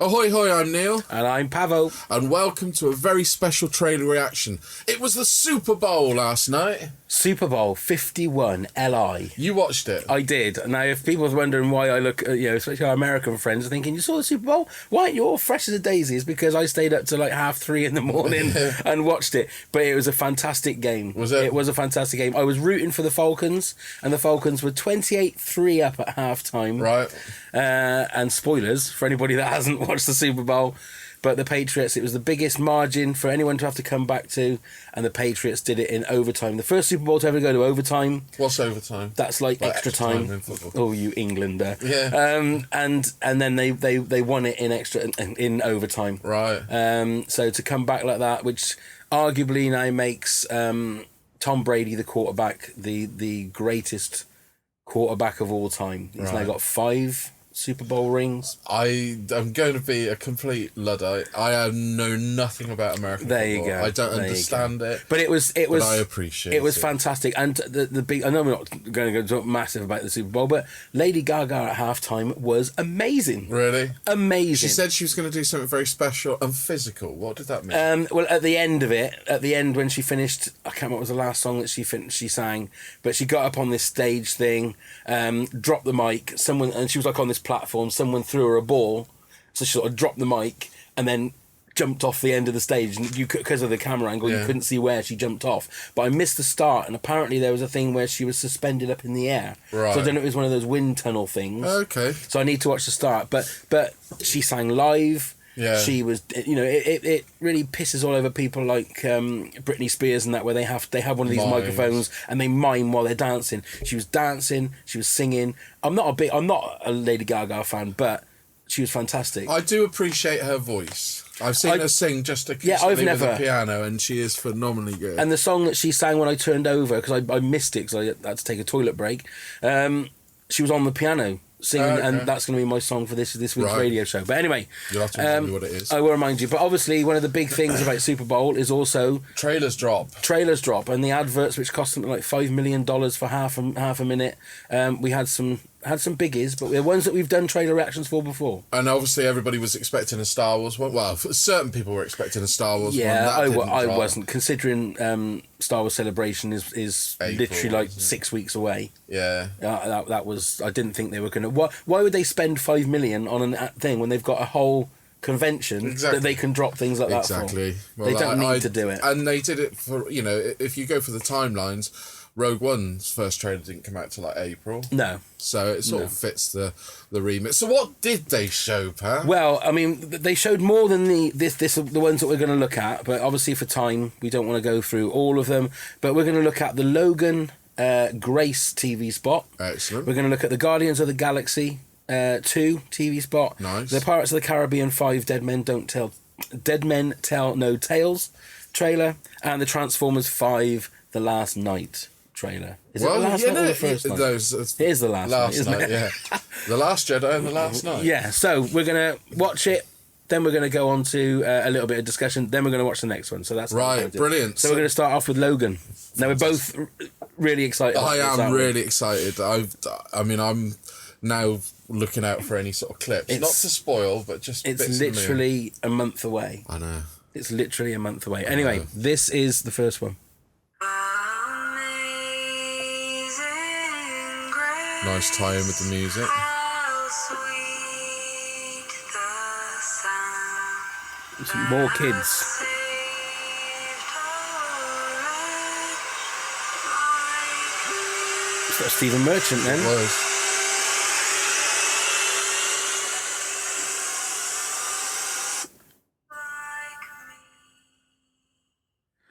Ahoy, hoy, I'm Neil. And I'm Pavo. And welcome to a very special trailer reaction. It was the Super Bowl last night. Super Bowl 51 LI. You watched it? I did. Now, if people's wondering why I look, especially our American friends are thinking, you saw the Super Bowl? Why you're all fresh as a daisy? It's because I stayed up to like 3:30 in the morning and watched it. But it was a fantastic game. Was it? It was a fantastic game. I was rooting for the Falcons, and the Falcons were 28-3 up at halftime. Right. And spoilers for anybody that hasn't watched the Super Bowl. But the Patriots, it was the biggest margin for anyone to have to come back to, and the Patriots did it in overtime. The first Super Bowl to ever go to overtime. What's overtime? That's like extra time. In football. Oh, you Englander! Yeah. And then they won it in overtime. Right. So to come back like that, which arguably now makes Tom Brady the quarterback, the greatest quarterback of all time. He's now got 5 Super Bowl rings. I am going to be a complete Luddite. I know nothing about American football. There you go. I don't understand it. But it was. But I appreciate it. It was fantastic. And the big. I know we're not going to go talk massive about the Super Bowl, but Lady Gaga at halftime was amazing. Really? Amazing. She said she was going to do something very special and physical. What did that mean? Well, at the end of it, when she finished, I can't remember what was the last song that she sang, but she got up on this stage thing, dropped the mic. And she was like on this platform, someone threw her a ball, so she sort of dropped the mic and then jumped off the end of the stage, and because of the camera angle you couldn't see where she jumped off, but I missed the start, and apparently there was a thing where she was suspended up in the air. Right. So I don't know if it was one of those wind tunnel things. Okay. So I need to watch the start, but she sang live. Yeah. She was, it really pisses all over people like Britney Spears and that, where they have one of these microphones and they mime while they're dancing. She was dancing, she was singing. I'm not a Lady Gaga fan, but she was fantastic. I do appreciate her voice. I've seen her sing just acoustically with the piano, and she is phenomenally good. And the song that she sang when I turned over, because I missed it because I had to take a toilet break, she was on the piano singing, and that's going to be my song for this week's radio show. But anyway, you'll have to remind me what it is. I will remind you. But obviously, one of the big things about Super Bowl is also trailers drop, and the adverts, which cost something like $5 million for half a minute. We had some biggies, but they're ones that we've done trailer reactions for before. And obviously, everybody was expecting a Star Wars one. Well, certain people were expecting a Star Wars one. Yeah, I wasn't, considering Star Wars Celebration is April, literally like 6 weeks away. Yeah. That was. I didn't think they were going to. Why would they spend $5 million on a thing when they've got a whole convention that they can drop things like that for? Exactly. Well, they don't need to do it. And they did it for, if you go for the timelines, Rogue One's first trailer didn't come out till like April. No. So it sort of fits the remit. So what did they show, Pat? Well, I mean, they showed more than the ones that we're going to look at, but obviously for time, we don't want to go through all of them. But we're going to look at the Logan Grace TV spot. Excellent. We're going to look at the Guardians of the Galaxy 2 TV spot. Nice. The Pirates of the Caribbean 5 Dead Men Tell No Tales trailer, and the Transformers 5 The Last Night trailer. Is it the last night or the first night? It is the last night, isn't it? Yeah. The Last Jedi and the Last Night. Yeah, so we're going to watch it, then we're going to go on to a little bit of discussion, then we're going to watch the next one. So that's right, brilliant. So we're going to start off with Logan. Now, we're both really excited. I am really excited. I'm now looking out for any sort of clips. Not to spoil, but just it's bits literally a month away. I know. It's literally a month away. Anyway, this is the first one. Nice tie in with the music. Some more kids. It's got Stephen Merchant then. It was.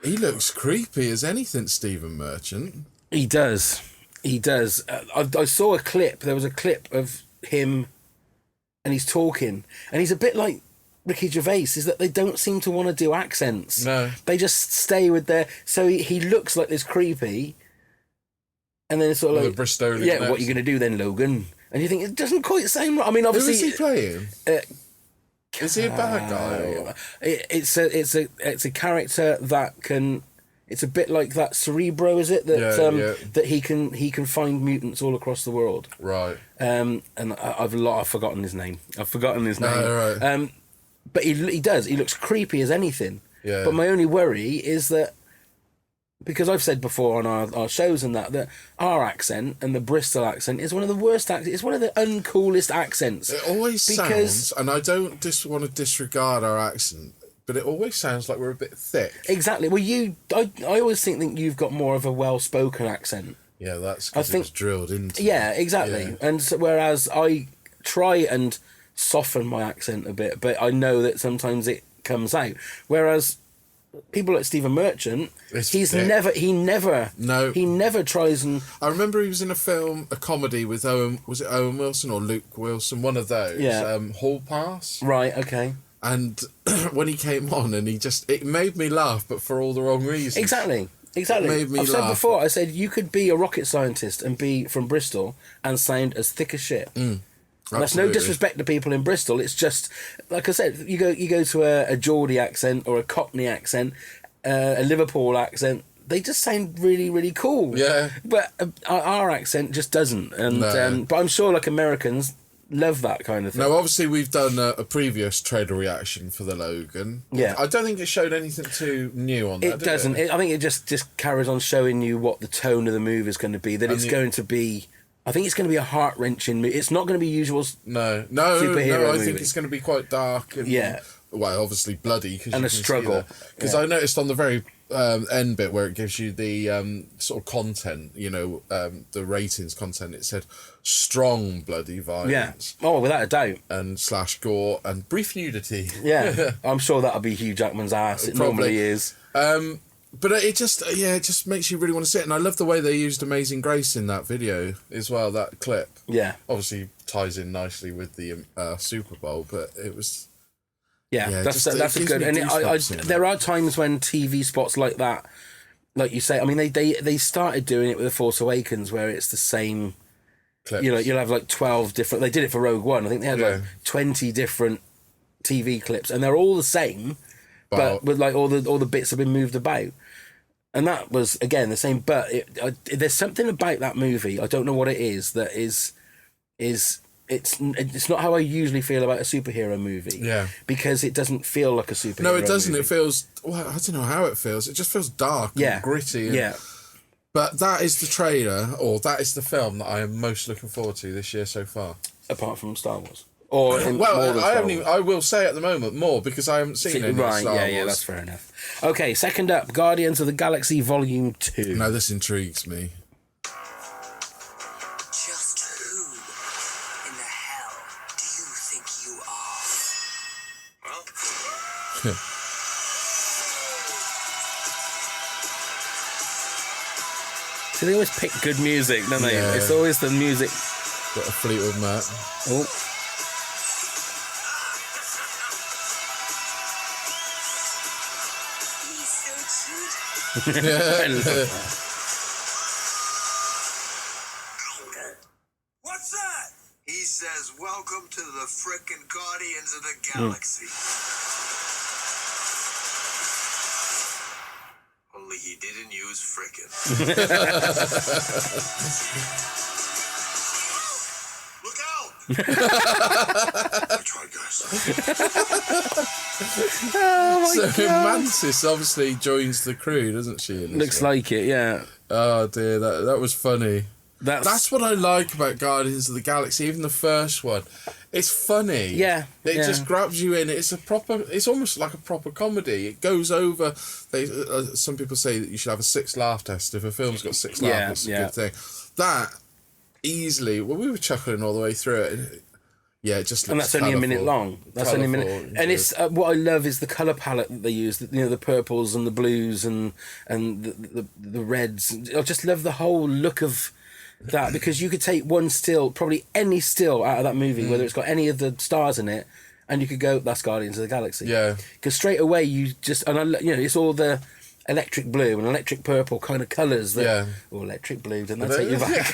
He looks creepy as anything, Stephen Merchant. He does. He does. I saw a clip. There was a clip of him, and he's talking, and he's a bit like Ricky Gervais. Is that they don't seem to want to do accents. No, they just stay with their. So he looks like this creepy, and then it's sort of like Bristolian. Yeah, what are you going to do then, Logan? And you think it doesn't quite sound right. I mean, obviously, who is he playing? Is he a bad guy? Or? It's a character that can. It's a bit like that Cerebro, is it? That he can find mutants all across the world. Right. And I've forgotten his name. Right. But he does. He looks creepy as anything. Yeah. But my only worry is that, because I've said before on our shows and that our accent and the Bristol accent is one of the worst accents. It's one of the uncoolest accents. It always sounds, and I don't just want to disregard our accent, but it always sounds like we're a bit thick. Exactly. Well, I always think that you've got more of a well-spoken accent. Yeah, that's because it was drilled into. Yeah, exactly. Yeah. And so, whereas I try and soften my accent a bit, but I know that sometimes it comes out. Whereas people like Stephen Merchant, he never tries and. I remember he was in a comedy with Owen Wilson or Luke Wilson, one of those. Yeah. Hall Pass. Right. Okay. And when he came on, and it made me laugh, but for all the wrong reasons. Exactly. It made me laugh. Said before, I said you could be a rocket scientist and be from Bristol and sound as thick as shit. And that's no disrespect to people in Bristol. It's just, like I said, you go to a Geordie accent or a Cockney accent, a Liverpool accent. They just sound really, really cool. Yeah. But our accent just doesn't. And no. But I'm sure, like, Americans love that kind of thing. Now, obviously, we've done a previous trailer reaction for the Logan. Yeah. I don't think it showed anything too new on that. It doesn't. I think it just carries on showing you what the tone of the movie is going to be. It's going to be. I think it's going to be a heart-wrenching movie. It's not going to be usual. No. Superhero I movie. think it's going to be quite dark. And, well, obviously bloody. And a struggle. Because I noticed on the very end bit where it gives you the sort of content, the ratings content, it said strong bloody violence. Yeah. Oh, without a doubt. And / gore and brief nudity. Yeah. I'm sure that'll be Hugh Jackman's ass. It normally is. But it just makes you really want to see it. And I love the way they used Amazing Grace in that video as well, that clip. Yeah. Obviously ties in nicely with the Super Bowl, but it was... Yeah, that's a good... And there are times when TV spots like that, like you say, I mean, they started doing it with The Force Awakens, where it's the same... Clips. You'll have like 12 different... They did it for Rogue One. I think they had like 20 different TV clips, and they're all the same, but with like all the bits have been moved about. And that was, again, the same, but there's something about that movie, I don't know what it is, that is it's not how I usually feel about a superhero movie. Yeah. Because it doesn't feel like a superhero movie. No, it doesn't. It feels, well, I don't know how it feels. It just feels dark and gritty. Yeah. But that is the trailer, or that is the film that I am most looking forward to this year so far. Apart from Star Wars. I will say at the moment more because I haven't seen any Star Wars. Yeah, that's fair enough. Okay, second up, Guardians of the Galaxy Volume 2. Now this intrigues me. Just who in the hell do you think you are? Well... See, they always pick good music, don't they? Yeah. It's always the music. Got a Fleetwood Mac. Oh. What's that? He says, "Welcome to the frickin' Guardians of the Galaxy." Only he didn't use frickin'. Look out! I tried, guys. Oh my God. Mantis obviously joins the crew, doesn't she? Looks like it, yeah. Oh dear, that was funny. That's what I like about Guardians of the Galaxy, even the first one. It's funny. Yeah. It just grabs you in. It's almost like a proper comedy. It goes over. Some people say that you should have a 6 laugh test. If a film's got 6 laughs, it's a good thing. That easily, well, we were chuckling all the way through it. Yeah, it just looks. And that's only a minute long. That's only a minute. And it's what I love is the colour palette that they use. The purples and the blues and the reds. I just love the whole look of that, because you could take one still, probably any still out of that movie, whether it's got any of the stars in it, and you could go, that's Guardians of the Galaxy. Yeah. Because straight away you just, and it's all the electric blue and electric purple kind of colours. Oh, electric blue, didn't that take you back?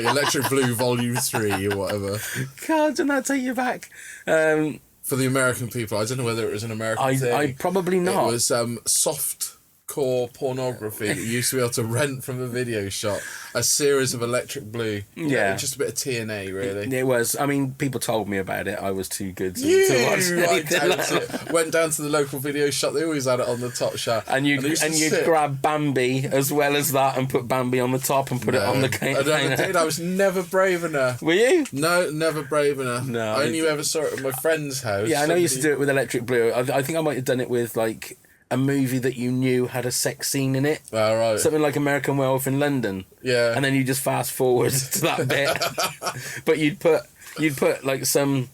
Electric Blue Volume 3 or whatever. God, didn't that take you back? For the American people, I don't know whether it was an American thing. I probably not. It was soft hardcore pornography that you used to be able to rent from a video shop, a series of Electric Blue. Yeah. Just a bit of TNA, really. It was. I mean, people told me about it. I was too good to watch anything. Went down to the local video shop. They always had it on the top shelf. And you'd grab Bambi as well as that and put Bambi on the top and put it on the I never did. I was never brave enough. Were you? No, never brave enough. No. I only ever saw it at my friend's house. Yeah, I know you used to do it with Electric Blue. I think I might have done it with, like, a movie that you knew had a sex scene in it. Oh, right. Something like American Werewolf in London. Yeah. And then you just fast forward to that bit. But you'd put like some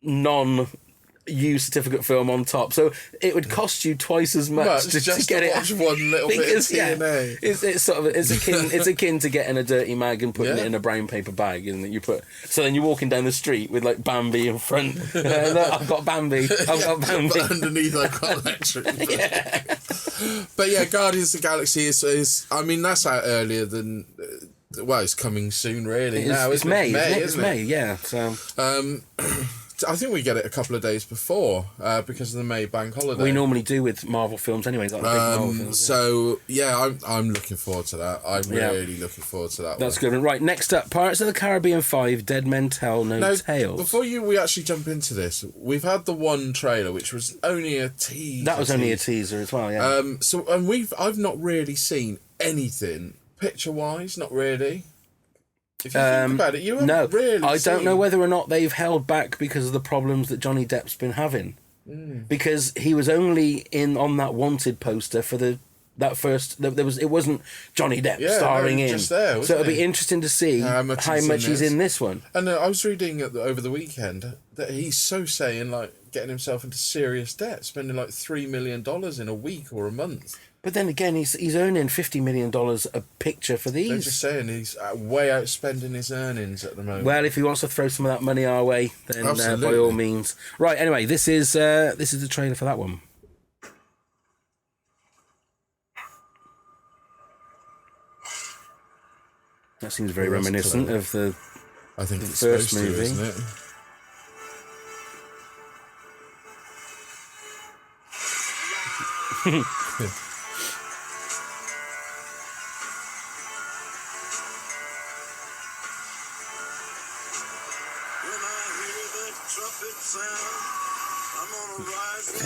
non-U certificate film on top. So it would cost you twice as much to get it. Watch one little bit of TNA. It's sort of it's akin to getting a dirty mag and putting it in a brown paper bag, and you put. So then you're walking down the street with like Bambi in front. Look, I've got Bambi. I've got Bambi. But underneath, I've got Electric. But yeah, Guardians of the Galaxy is. I mean, that's out earlier than. Well, it's coming soon, really. It's May. It's May. Yeah. So. I think we get it a couple of days before because of the May bank holiday. We normally do with Marvel films anyway. Like big Marvel films, so yeah, I'm looking forward to that. I'm really looking forward to that. That's good. Right, next up, Pirates of the Caribbean 5: Dead Men Tell No Tales. Before we actually jump into this, we've had the one trailer, which was only a teaser. That was only a teaser as well. Yeah. I've not really seen anything picture wise. Not really. If you think about it, you haven't really I don't know whether or not they've held back because of the problems that Johnny Depp's been having. Because he was only on that wanted poster for that first. It wasn't Johnny Depp starring in. Just there, so it'll be interesting to see how much he's in this one. And I was reading over the weekend that he's saying like getting himself into serious debt, spending like $3 million in a week or a month. But then again, he's earning $50 million a picture for these. They're just saying he's way outspending his earnings at the moment. Well, if he wants to throw some of that money our way, then by all means. Right. Anyway, this is the trailer for that one. That seems very reminiscent of the. I think it's first supposed movie, to, isn't it?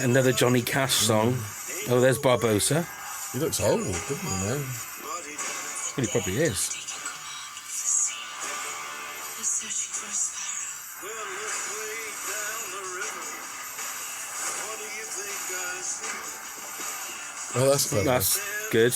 Another Johnny Cash song. Oh, there's Barbosa. He looks old, doesn't he, man? Well, he probably is. Oh, that's clever. That's good.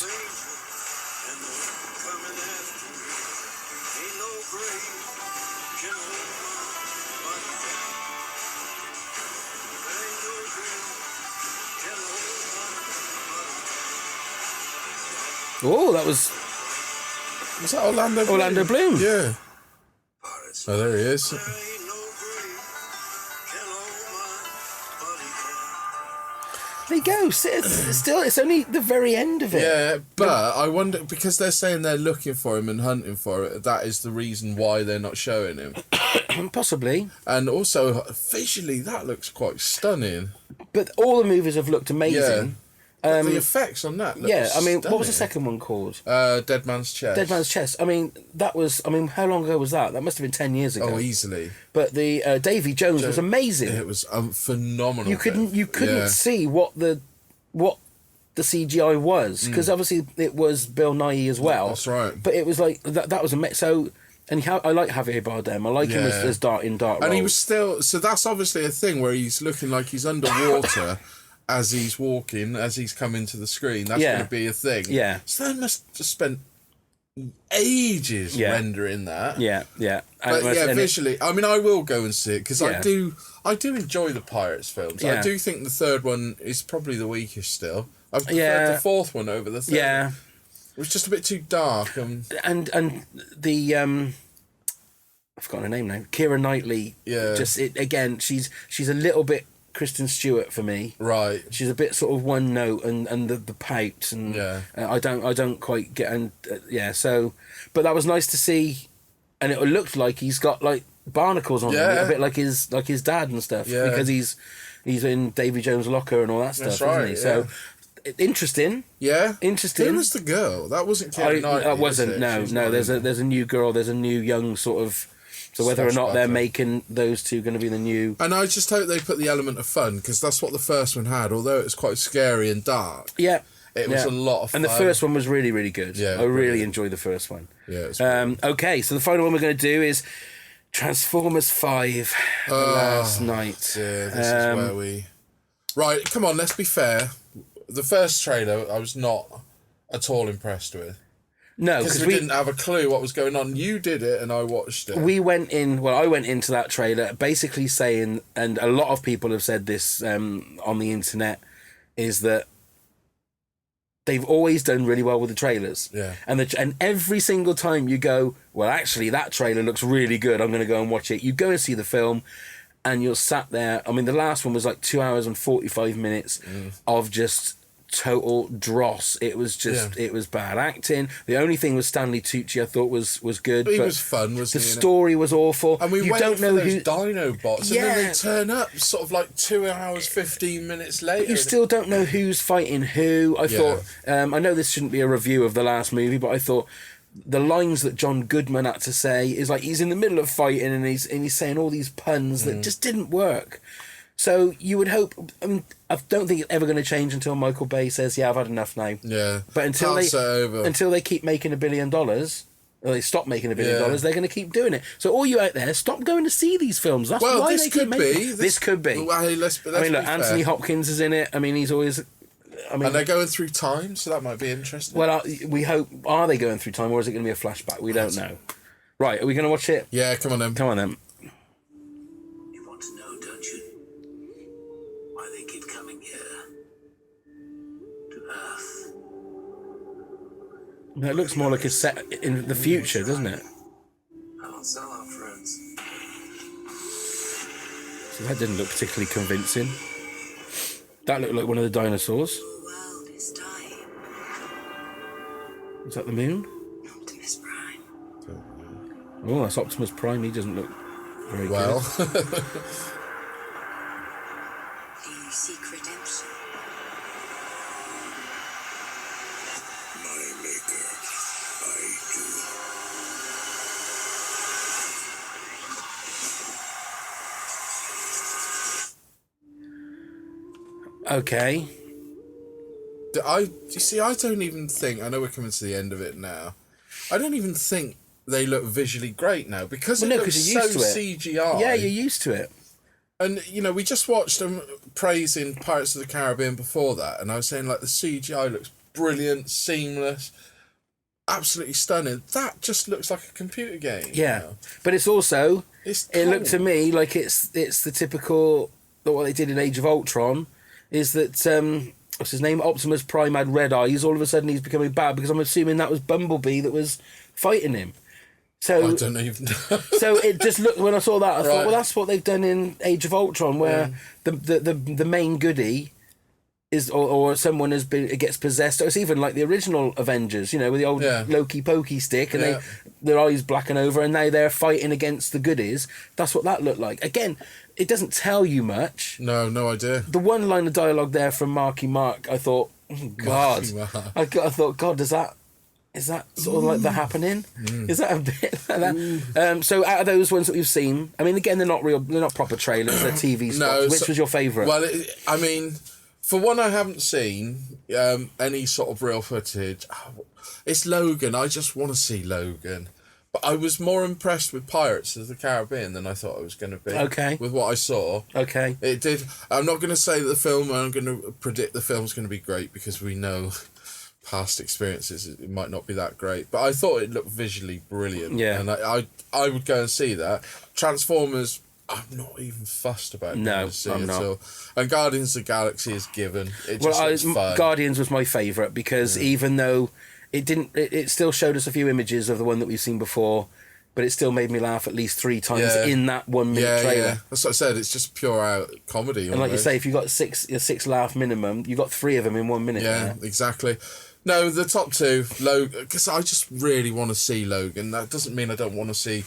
Oh, that was that Orlando Bloom? Orlando Bloom. Yeah. Oh, there he is. There you go. It's only the very end of it. Yeah, but I wonder, because they're saying they're looking for him and hunting for it, that is the reason why they're not showing him. Possibly. And also, visually, that looks quite stunning. But all the movies have looked amazing. Yeah. The effects on that look stunning. What was the second one called? Dead Man's Chest. Dead Man's Chest. I mean, how long ago was that? That must have been 10 years ago. Oh, easily. But the Davy Jones was amazing. It was phenomenal. You couldn't see what the CGI was, because obviously it was Bill Nighy as well. That's right. But it was like that was so. And I like Javier Bardem. I like him as Dark roles. And he was still. So that's obviously a thing where he's looking like he's underwater. As he's walking, as he's coming to the screen, that's going to be a thing. Yeah. So they must have spent ages rendering that. Yeah. But visually, I mean, I will go and see it because I do enjoy the Pirates films. I do think the third one is probably the weakest still. I prefer the fourth one over the third. Yeah. It was just a bit too dark. And the I've forgotten her name now. Keira Knightley. Yeah. She's a little bit Kristen Stewart for me. Right. She's a bit sort of one note and the pout and I don't quite get so but that was nice to see, and it looked like he's got like barnacles on him, a bit like his dad and stuff because he's in Davy Jones' locker and all that stuff, isn't he? So interesting. Yeah? Interesting. Who was the girl? That wasn't Keira Knightley, That wasn't, was it? no. There's a new girl, there's a new young sort of... So whether or not they're making those two going to be the new... And I just hope they put the element of fun, because that's what the first one had, although it was quite scary and dark. Yeah. It was a lot of fun. And the first one was really, really good. Yeah, I really enjoyed the first one. Yeah, it's okay, so the final one we're going to do is TRANSFORMERS5, The Last Night. Yeah, this is where we... Right, come on, let's be fair. The first trailer I was not at all impressed with. No, because we didn't have a clue what was going on. You did it and I watched it. I went into that trailer basically saying, and a lot of people have said this on the internet, is that they've always done really well with the trailers. Yeah. And every single time you go, well, actually, that trailer looks really good, I'm going to go and watch it. You go and see the film, and you're sat there. I mean, the last one was like 2 hours and 45 minutes of just total dross. It was just, it was bad acting. The only thing was Stanley Tucci I thought was good. But he was fun, wasn't he? The story was awful. And we waited for those dino bots, Yeah. and then they turn up sort of like 2 hours, 15 minutes later. But you still don't know who's fighting who. I thought, I know this shouldn't be a review of the last movie, but I thought the lines that John Goodman had to say is like he's in the middle of fighting and he's saying all these puns that just didn't work. So you would hope. I mean, I don't think it's ever going to change until Michael Bay says, "Yeah, I've had enough now." Yeah, but until they keep making $1 billion, or they stop making $1 billion, they're going to keep doing it. So all you out there, stop going to see these films. That's why this they could keep making. be. This could be. Well, hey, let's I mean, look, Anthony Hopkins is in it. I mean, he's always. I mean, and they're going through time, so that might be interesting. Well, we hope. Are they going through time, or is it going to be a flashback? We don't know. Right, are we going to watch it? Yeah, come on then. Come on then. You want to know, don't you? Why they keep coming here to Earth? It looks more like a set in the future, doesn't it? I don't sell our friends. So that didn't look particularly convincing. That looked like one of the dinosaurs. The world is dying. Is that the moon? Optimus Prime. Oh, that's Optimus Prime. He doesn't look very well. good. Do you seek redemption? My maker, I do. Okay. You see, I don't even think, I know we're coming to the end of it now, I don't even think they look visually great now, because it looks so CGI. Yeah, you're used to it. And, you know, we just watched them praising Pirates of the Caribbean before that, and I was saying, like, the CGI looks brilliant, seamless, absolutely stunning. That just looks like a computer game. Yeah. Now. But it's also, it looked to me like it's the typical, what they did in Age of Ultron, is that, what's his name? Optimus Prime had red eyes. All of a sudden he's becoming bad, because I'm assuming that was Bumblebee that was fighting him. So I don't even know. So it just looked, when I saw that, I thought, well, that's what they've done in Age of Ultron, where the main goodie is, or someone it gets possessed. Or it's even like the original Avengers, you know, with the old Loki pokey stick, and their eyes blacken over, and now they're fighting against the goodies. That's what that looked like. Again, it doesn't tell you much. No idea. The one line of dialogue there from Marky Mark, I thought, oh, God. I thought, God, is that sort of like the happening? Is that a bit like that? So out of those ones that we've seen, I mean, again, they're not proper trailers, they're TV spots. Which was your favourite? Well, I mean, for one, I haven't seen any sort of real footage. It's Logan. I just want to see Logan. But I was more impressed with Pirates of the Caribbean than I thought I was going to be. Okay. With what I saw. Okay. It did. I'm not going to say that the film, I'm going to predict the film's going to be great, because we know past experiences, it might not be that great. But I thought it looked visually brilliant. Yeah. And I would go and see that. Transformers, I'm not even fussed about going to see I'm it not. at all. And Guardians of the Galaxy is given. It just looks fun. Guardians was my favourite, because even though it still showed us a few images of the one that we've seen before, but it still made me laugh at least 3 times in that 1 minute trailer. Yeah. That's what I said, it's just pure out comedy. And like you say, if you got a 6 laugh minimum, you got 3 of them in 1 minute. Yeah, exactly. No, the top 2, Logan, because I just really want to see Logan. That doesn't mean I don't want to see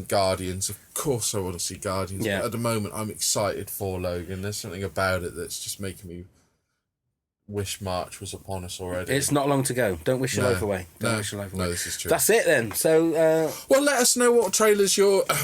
Guardians. Of course I want to see Guardians. Yeah. But at the moment, I'm excited for Logan. There's something about it that's just making me wish March was upon us already. It's not long to go. Don't wish your life away. Don't wish your life away. No, this is true. That's it then. So, well, let us know what trailers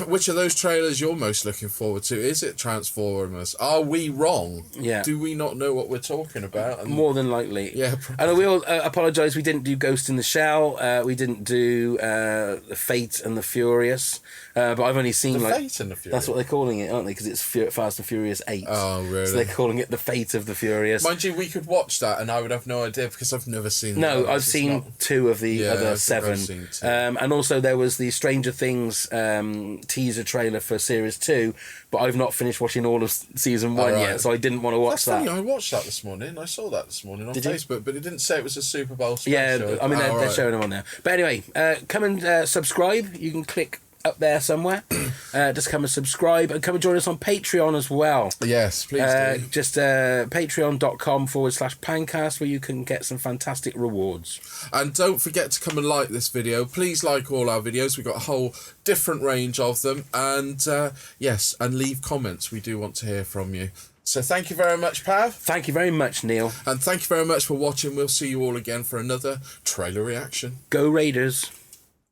which of those trailers you're most looking forward to. Is it Transformers? Are we wrong? Yeah. Do we not know what we're talking about? And more than likely. Yeah. And we all apologise. We didn't do Ghost in the Shell. We didn't do The Fate and the Furious. But I've only seen The Fate and the Furious. That's what they're calling it, aren't they? Because it's Fast and Furious 8. Oh, really? So they're calling it The Fate of the Furious. Mind you, we could watch that and I would have no idea because I've never seen No, that. I've seen 2 of the other 7. Seen 2. And also there was the Stranger Things teaser trailer for Series 2, but I've not finished watching all of Season 1 yet, so I didn't want to watch that. Funny, I watched that this morning. I saw that this morning on Facebook, but it didn't say it was a Super Bowl special. Yeah, I mean, they're showing them on there. But anyway, come and subscribe. You can click up there somewhere. Just come and subscribe and come and join us on Patreon as well. Yes, please do. Just patreon.com/Pancast, where you can get some fantastic rewards. And don't forget to come and like this video. Please like all our videos. We've got a whole different range of them. And yes, and leave comments. We do want to hear from you. So thank you very much, Pav. Thank you very much, Neil. And thank you very much for watching. We'll see you all again for another trailer reaction. Go Raiders.